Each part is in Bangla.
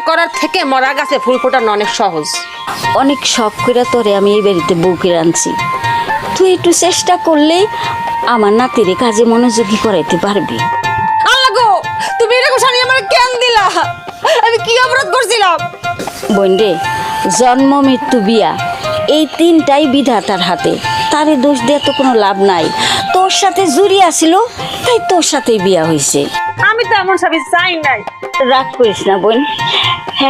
করার থেকে মরা গাছে ফুল ফোটানো অনেক সহজ। অনেক শখ করে তোরে আমি এই বাড়িতে বউকে আনছি, তুই একটু চেষ্টা করলেই আমার নাতিরে কাজে মনোযোগী করাইতে পারবি। আল্লাহ গো, তুমি এরকম শাড়ি আমার কেন দিলা? আমি কি অপরাধ করছিলাম? বোন রে, জন্ম মৃত্যু বিয়া এই তিনটাই বিধাতার হাতে, তারে দোষ দিয়ে তো কোনো লাভ নাই। তোর সাথে জুড়ি আসিল তাই তোর সাথেই বিয়া হয়েছে। আমি তো এমন স্বামী চাই নাই। রাগ করিস না বোন,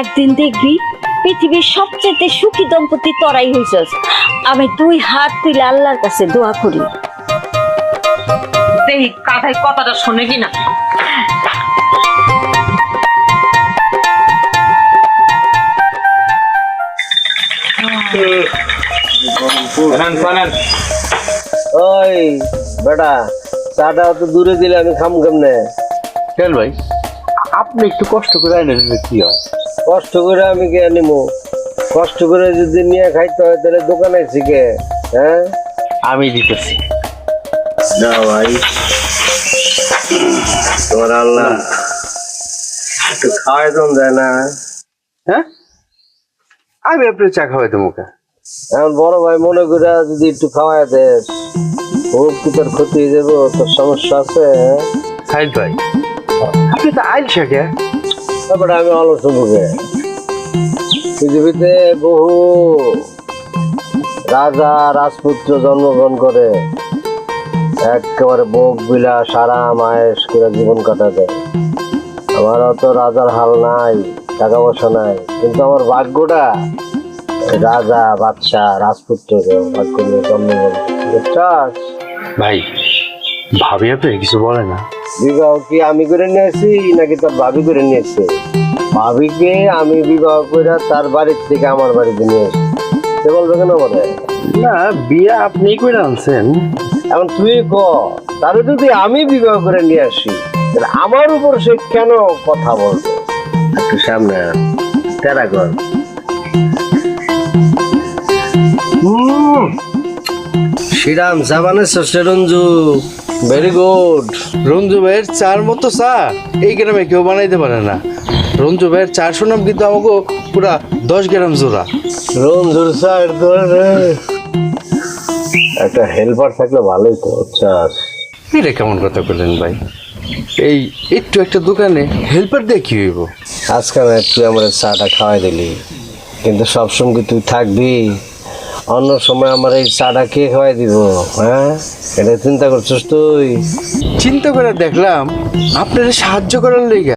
একদিন দেখবি পৃথিবীর সবচেয়ে সুখী দম্পতি তোরাই হইছস। আমি দুই হাত তুলে আল্লাহর কাছে দোয়া করি। দেখি কাঁথায় কথাটা শোনে কিনা। ওই বেটা, চাটা তো দূরে দিলে আমি খাম কেমনে? কেন ভাই, আপনি একটু কষ্ট করে আনেন কি হয়? কষ্ট করে আমি কে আনিমু? কষ্ট করে যদি নিয়ে খাইতে হয় তাহলে দোকানে শিখে। হ্যাঁ, আমি দিতেছি। না ভাই, তোমার আল্লাহ একটু খাওয়াই তো যায় না। হ্যাঁ, আমি আপনার চা খাওয়াইতে মুখে। এখন বড় ভাই মনে করে যদি একটু খাওয়াই দেস, খুব কি তোর ক্ষতি হয়ে যাবো? তোর সমস্যা আছে? সাইদ ভাই, আপনি তো আইলসা কে? তারপরে আমি অলস বুকে পৃথিবীতে বহু রাজা রাজপুত্র জন্মগ্রহণ করে একেবারে ভোগ বিলাস আরাম আয়েস করে জীবন কাটাতে। আমার অত রাজার হাল নাই, টাকা পয়সা নাই, কিন্তু আমার ভাগ্যটা রাজা বাদশাহ রাজপুত্র ভাগ্য নিয়ে জন্মগ্রহণ। বুঝছাস ভাই, ভাবি আপনি কিছু বলে না? বিবাহ কি আমি করে নিয়েছি নাকি তোর ভাবি করে নিয়েছে? ভাবিকে আমি বিবাহ করে তার বাড়ির থেকে আমার বাড়িতে নিয়ে এসেছি, সে বলবে কেন বলে? না, বিয়ে আপনি করে আনছেন। এখন তুই ক, তারে যদি আমি বিবাহ করে নিয়ে আসি তাহলে আমার উপর সে কেন কথা বলবে? একটু সামনে তেরা কর। শ্রীরাম সাবানের ষষ্ঠে রঞ্জু, ভেরি গুড। রঞ্জু ভাইয়ের চার মতো চা এই গ্রামে কেউ বানাইতে পারে না। রঞ্জু ভাইয়ের চার সুনাম কিন্তু আমাকে পুরা 10 গ্রাম জোড়া। রঞ্জুর স্যার একটা হেল্পার থাকলে ভালোই তো। চাস এটা কেমন কথা বললেন ভাই? এই একটু একটা দোকানে হেল্পার দিয়ে কি হইব? আজকাল তুই আমার চাটা খাওয়াই দিলি, কিন্তু সবসময় কি তুই থাকবি? অন্য সময় আমার এই চাটা কে খাওয়াই দিব? হ্যাঁ, এটা চিন্তা করছিস তুই? চিন্তা করে দেখলাম আপনারা সাহায্য করার লেগে